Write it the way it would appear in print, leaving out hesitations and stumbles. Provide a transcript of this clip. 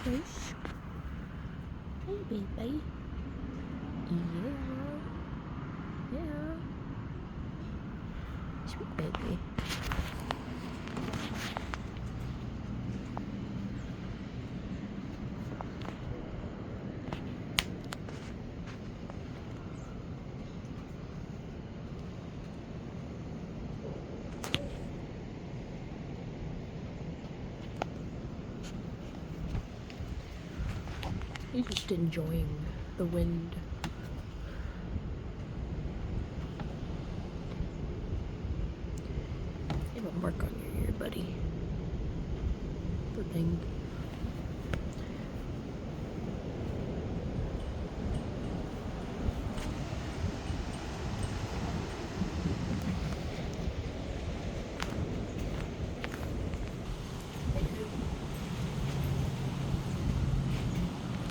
push. Hey, baby. Yeah. Yeah. Sweet baby. He's just enjoying the wind. You have a mark on your ear, buddy. Poor thing.